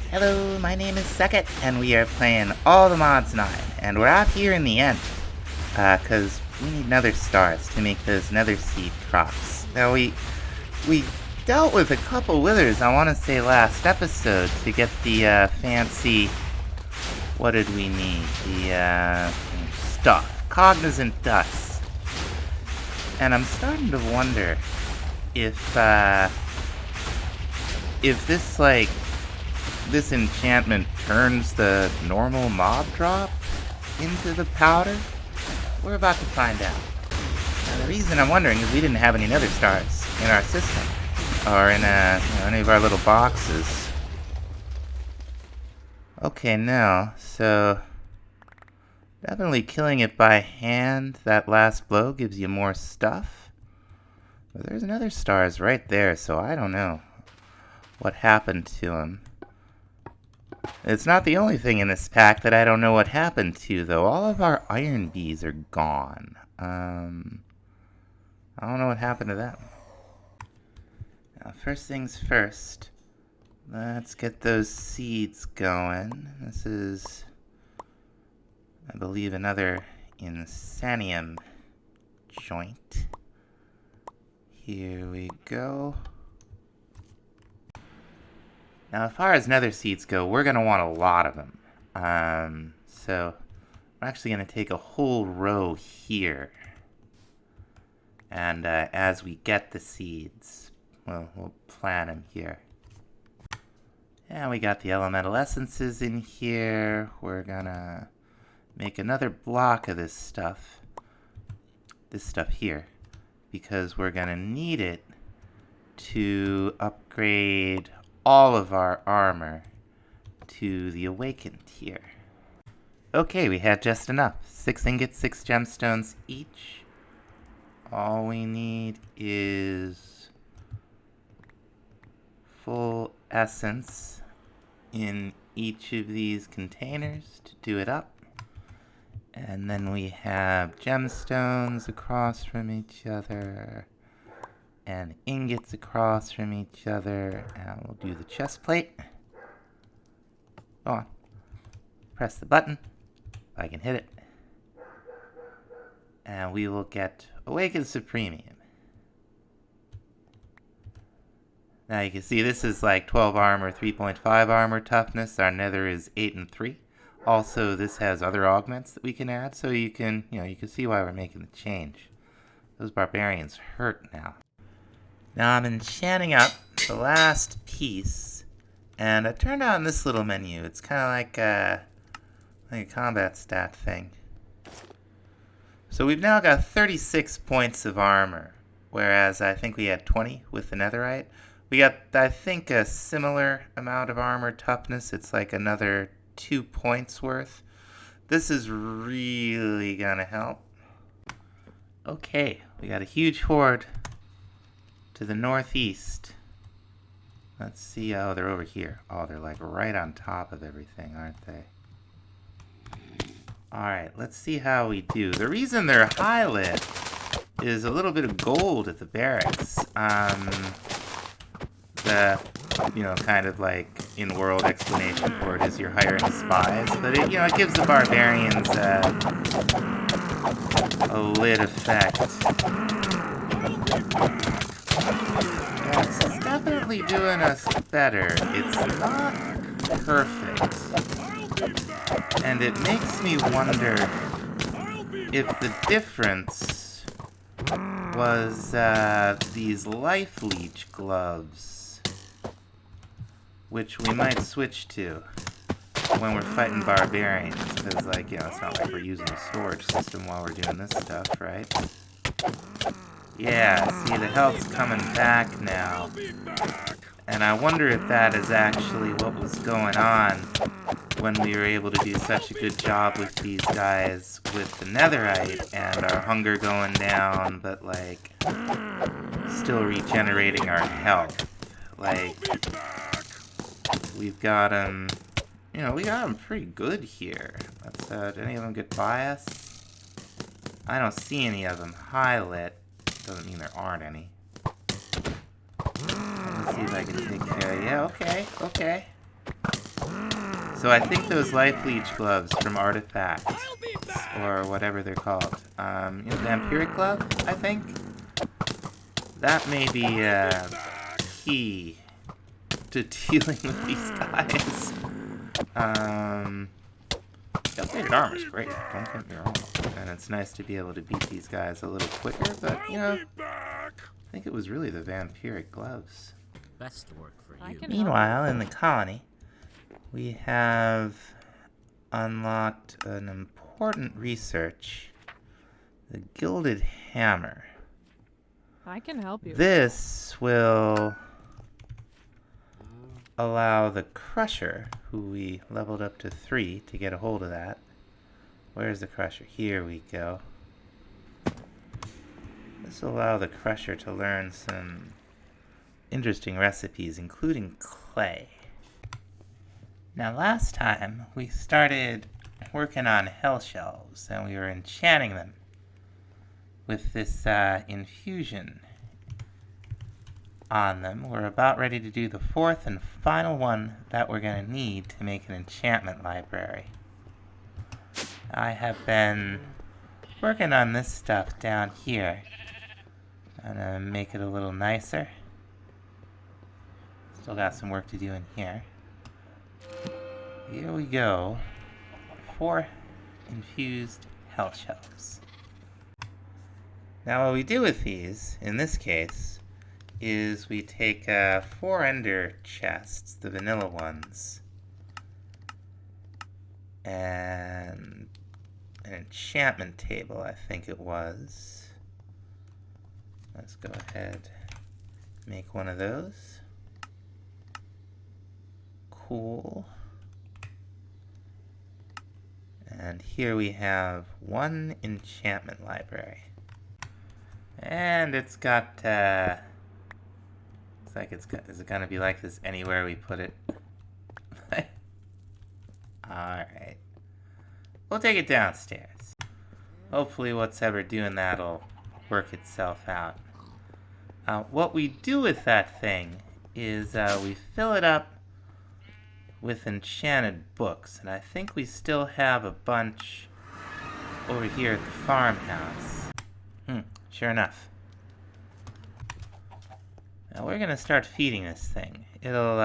Hello, my name is Second, and we are playing all the mods 9, and we're out here in the end, cause we need nether stars to make those nether seed crops. Now we dealt with a couple withers, I want to say last episode, to get the, fancy, what did we need? The, stuff. Cognizant dust. And I'm starting to wonder if this, like, this enchantment turns the normal mob drop into the powder? We're about to find out. Now, the reason I'm wondering is we didn't have any nether stars in our system, or in any of our little boxes. Okay, no, so definitely killing it by hand, that last blow gives you more stuff. But there's nether stars right there, so I don't know what happened to them. It's not the only thing in this pack that I don't know what happened to, though. All of our iron bees are gone. I don't know what happened to them. Now, first things first, let's get those seeds going. This is, I believe, another insanium joint. Here we go. Now, as far as nether seeds go, we're going to want a lot of them. So, we're actually going to take a whole row here. And as we get the seeds, we'll plant them here. And we got the elemental essences in here. We're going to make another block of this stuff here, because we're going to need it to upgrade all of our armor to the awakened tier. Okay, we had just enough. 6 ingots, 6 gemstones each. All we need is full essence in each of these containers to do it up. And then we have gemstones across from each other, and ingots across from each other, and we'll do the chest plate. Go on. Press the button, if I can hit it. And we will get Awakened Supremium. Now you can see this is like 12 armor, 3.5 armor toughness. Our nether is 8 and 3. Also, this has other augments that we can add, so you can see why we're making the change. Those barbarians hurt now. Now I'm enchanting up the last piece, and I turned on this little menu. It's kind of like a combat stat thing. So we've now got 36 points of armor, whereas I think we had 20 with the netherite. We got, I think, a similar amount of armor toughness. It's like another 2 points worth. This is really gonna help. Okay, we got a huge horde to the northeast. Let's see. Oh, they're over here. Oh, they're like right on top of everything, aren't they? Alright, let's see how we do. The reason they're highlit is a little bit of gold at the barracks. Kind of like in-world explanation for it is you're hiring spies, but it gives the barbarians a lit effect. It's definitely doing us better. It's not perfect. And it makes me wonder if the difference was these life leech gloves, which we might switch to when we're fighting barbarians, because it's not like we're using a storage system while we're doing this stuff, right? Yeah, see, the health's coming back now. And I wonder if that is actually what was going on when we were able to do such a good job with these guys with the netherite and our hunger going down, but still regenerating our health. We've got them, we got them pretty good here. Did any of them get biased? I don't see any of them highlit. Doesn't mean there aren't any. Let's see if I can take care of... Yeah, okay. So I think those life leech gloves from Artifacts, or whatever they're called, vampiric glove, I think? That may be key to dealing with these guys. The upgraded armor's great, don't get me wrong. And it's nice to be able to beat these guys a little quicker, but, I think it was really the vampiric gloves. Best work for you. Meanwhile, in the colony, we have unlocked an important research. The Gilded Hammer. I can help you. This will allow the Crusher, who we leveled up to 3, to get a hold of that. Where's the Crusher? Here we go. This will allow the Crusher to learn some interesting recipes, including clay. Now last time, we started working on hell shelves, and we were enchanting them with this infusion on them. We're about ready to do the 4th and final one that we're going to need to make an enchantment library. I have been working on this stuff down here. I'm going to make it a little nicer. Still got some work to do in here. Here we go. 4 infused hell shelves. Now what we do with these, in this case, is we take 4 ender chests, the vanilla ones, and an enchantment table, I think it was. Let's go ahead and make one of those. Cool. And here we have 1 enchantment library. And it's got, looks like is it gonna be like this anywhere we put it? Alright. We'll take it downstairs. Hopefully what's ever doing that'll work itself out. What we do with that thing is we fill it up with enchanted books, and I think we still have a bunch over here at the farmhouse. Sure enough. Now we're gonna start feeding this thing. It'll,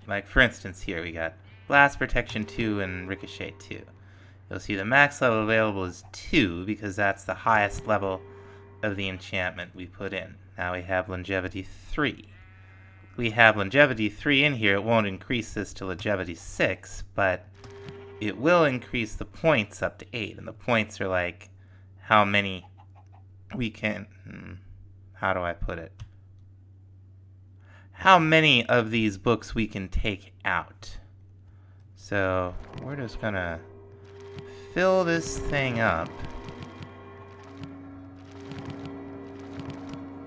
like for instance here we got Blast Protection 2 and Ricochet 2. You'll see the max level available is 2 because that's the highest level of the enchantment we put in. Now we have Longevity 3. We have Longevity 3 in here. It won't increase this to Longevity 6, but it will increase the points up to 8. And the points are like how many we can... how do I put it? How many of these books we can take out. So we're just gonna fill this thing up.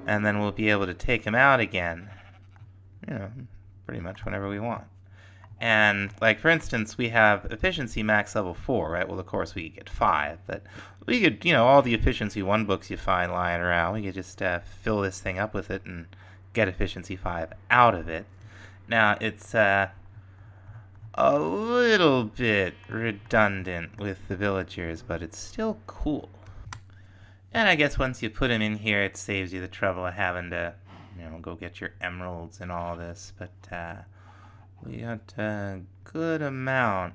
And then we'll be able to take them out again. Pretty much whenever we want. And, like, for instance, we have efficiency max level 4, right? Well, of course, we could get 5, but we could, all the efficiency 1 books you find lying around, we could just fill this thing up with it and get efficiency 5 out of it. Now, it's a little bit redundant with the villagers, but it's still cool. And I guess once you put them in here, it saves you the trouble of having to, go get your emeralds and all this. But we got a good amount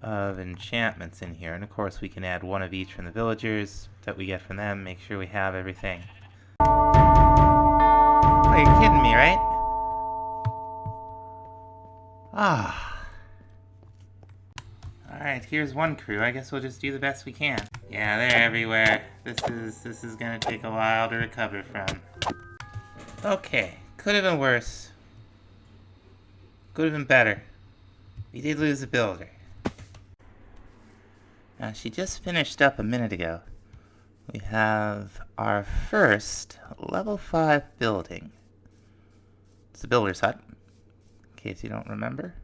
of enchantments in here. And of course, we can add 1 of each from the villagers that we get from them. Make sure we have everything. Oh, you're kidding me, right? Alright, here's 1 crew. I guess we'll just do the best we can. Yeah, they're everywhere. This is gonna take a while to recover from. Okay, could have been worse. Could have been better. We did lose a builder. Now, she just finished up a minute ago. We have our first level 5 building. It's the builder's hut, in case you don't remember.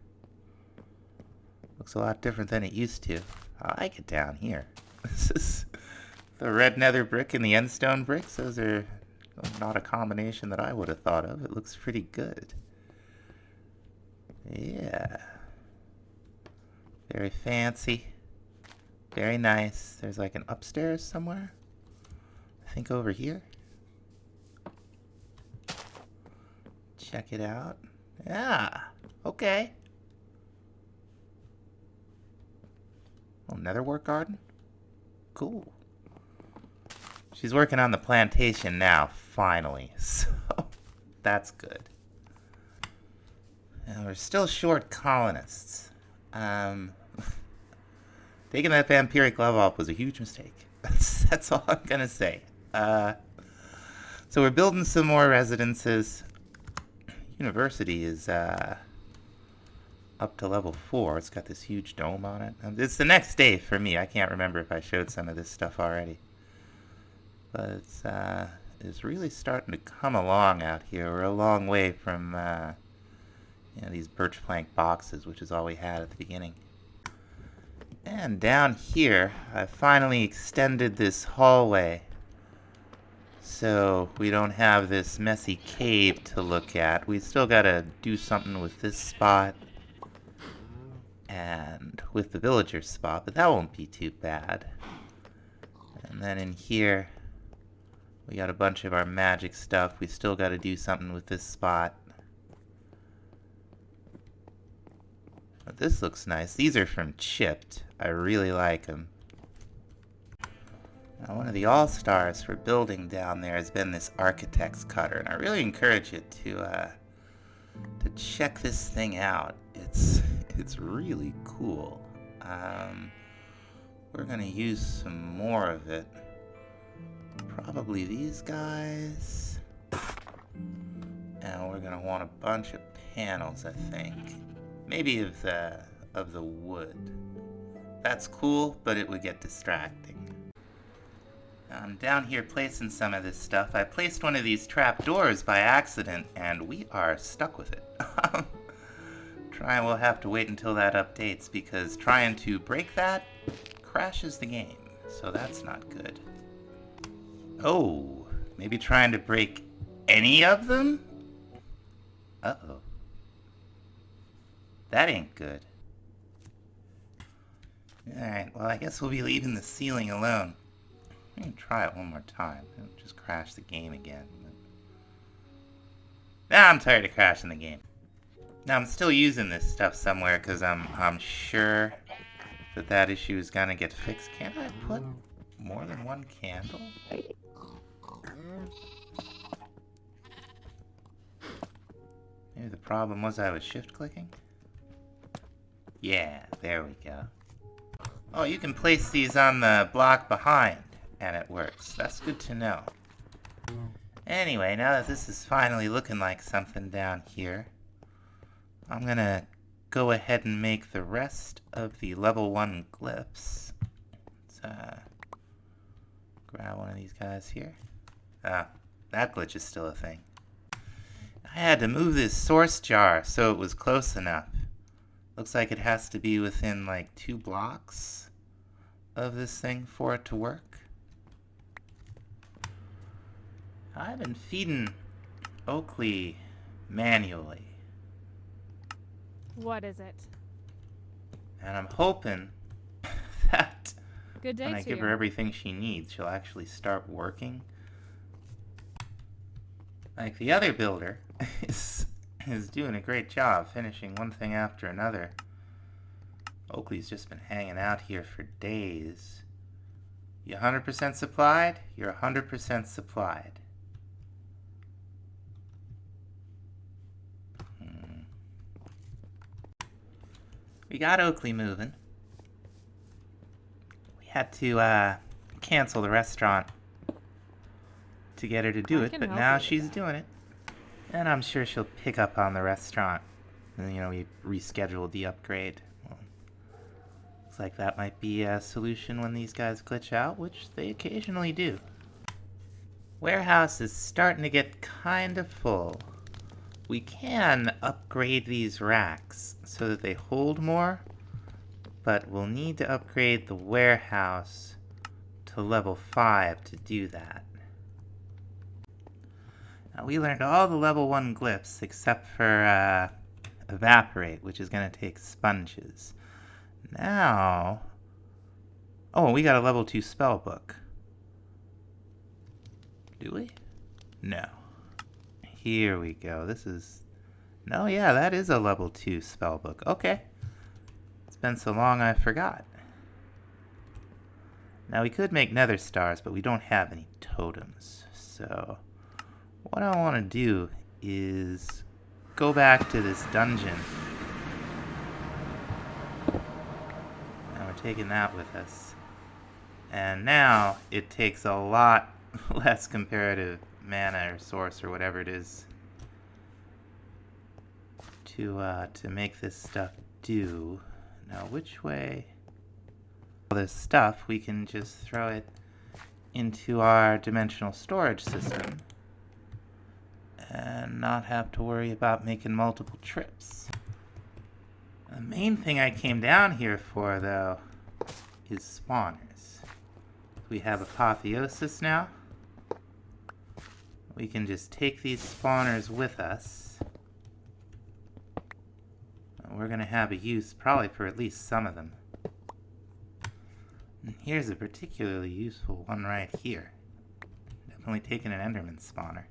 Looks a lot different than it used to. I like it down here. This is the red nether brick and the endstone bricks. Those are not a combination that I would have thought of. It looks pretty good. Yeah. Very fancy. Very nice. There's like an upstairs somewhere. I think over here. Check it out. Yeah. Okay. Oh, netherwork garden? Cool. She's working on the plantation now, finally. So, that's good. And we're still short colonists. Taking that vampiric level up was a huge mistake. That's all I'm gonna say. So we're building some more residences. University is up to level 4. It's got this huge dome on it. It's the next day for me. I can't remember if I showed some of this stuff already. But it's really starting to come along out here. We're a long way from these birch plank boxes, which is all we had at the beginning. And down here, I finally extended this hallway so we don't have this messy cave to look at. We still gotta do something with this spot and with the villager spot, but that won't be too bad. And then in here, we got a bunch of our magic stuff. We still gotta do something with this spot. But this looks nice. These are from Chipped. I really like them. Now, one of the all-stars for building down there has been this architect's cutter, and I really encourage you to check this thing out. It's really cool. We're gonna use some more of it. Probably these guys, and we're gonna want a bunch of panels, I think. Maybe of the wood. That's cool, but it would get distracting. I'm down here placing some of this stuff. I placed one of these trap doors by accident, and we are stuck with it. We'll have to wait until that updates, because trying to break that crashes the game, so that's not good. Oh, maybe trying to break any of them? Uh-oh. That ain't good. Alright, well, I guess we'll be leaving the ceiling alone. I'm gonna try it one more time. It'll just crash the game again. Now I'm tired of crashing the game. Now I'm still using this stuff somewhere because I'm sure that issue is gonna get fixed. Can't I put more than one candle? Maybe the problem was I was shift clicking? Yeah, there we go. Oh, you can place these on the block behind, and it works. That's good to know. Anyway, now that this is finally looking like something down here, I'm gonna go ahead and make the rest of the level 1 glyphs. Let's grab one of these guys here. Ah, that glitch is still a thing. I had to move this source jar so it was close enough. Looks like it has to be within like 2 blocks of this thing for it to work. I've been feeding Oakley manually. What is it? And I'm hoping that Good day when I to give you. her everything she needs, she'll actually start working. Like the other builder is doing a great job finishing one thing after another. Oakley's just been hanging out here for days. You 100% supplied? You're 100% supplied. We got Oakley moving. We had to cancel the restaurant to get her to do I it, can but help now you with she's that. doing it. And I'm sure she'll pick up on the restaurant. And, we rescheduled the upgrade. Well, looks like that might be a solution when these guys glitch out, which they occasionally do. Warehouse is starting to get kind of full. We can upgrade these racks so that they hold more, but we'll need to upgrade the warehouse to level 5 to do that. Now, we learned all the level 1 glyphs except for Evaporate, which is going to take sponges. Now... Oh, we got a level 2 spell book. Do we? No. Here we go. This is... No, yeah, that is a level 2 spell book. Okay. It's been so long I forgot. Now we could make nether stars, but we don't have any totems. So what I want to do is go back to this dungeon. And we're taking that with us. And now it takes a lot less comparative mana or source or whatever it is to make this stuff do. Now which way? All this stuff, we can just throw it into our dimensional storage system and not have to worry about making multiple trips. The main thing I came down here for, though, is spawners. We have Apotheosis now. We can just take these spawners with us. We're going to have a use probably for at least some of them. And here's a particularly useful one right here. Definitely taking an Enderman spawner.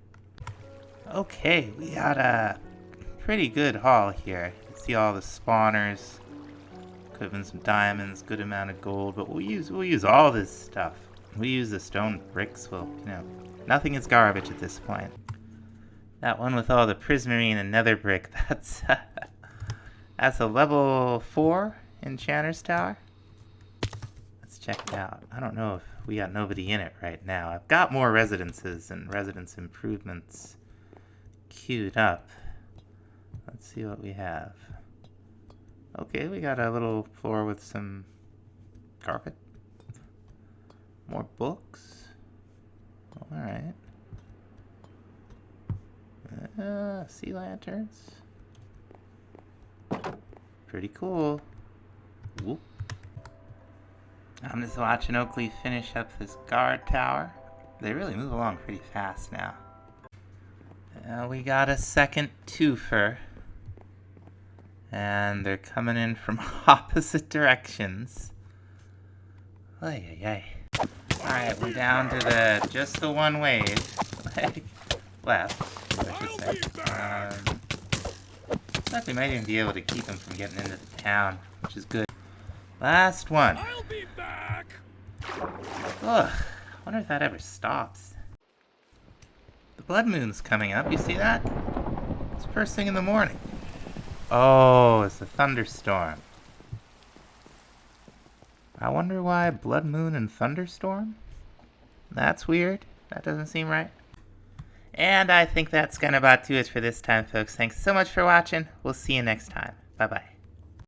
Okay, we got a pretty good haul here. You can see all the spawners. Could have been some diamonds, good amount of gold, but we'll use all this stuff. We use the stone bricks. Well, nothing is garbage at this point. That one with all the prismarine and nether brick, that's a level 4 enchanter's tower. Let's check it out. I don't know if we got nobody in it right now. I've got more residences and residence improvements queued up. Let's see what we have. Okay, we got a little floor with some carpet. More books. Alright. Sea lanterns. Pretty cool. Whoop. I'm just watching Oakley finish up this guard tower. They really move along pretty fast now. We got a second twofer. And they're coming in from opposite directions. Ay, ay, ay. Alright, we're down to just the one wave. Like, left, I should say. Looks like we might even be able to keep them from getting into the town, which is good. Last one. I'll be back. Ugh, I wonder if that ever stops. The blood moon's coming up, you see that? It's first thing in the morning. Oh, it's a thunderstorm. I wonder why blood moon and thunderstorm? That's weird. That doesn't seem right. And I think that's gonna about do it for this time, folks. Thanks so much for watching. We'll see you next time. Bye-bye.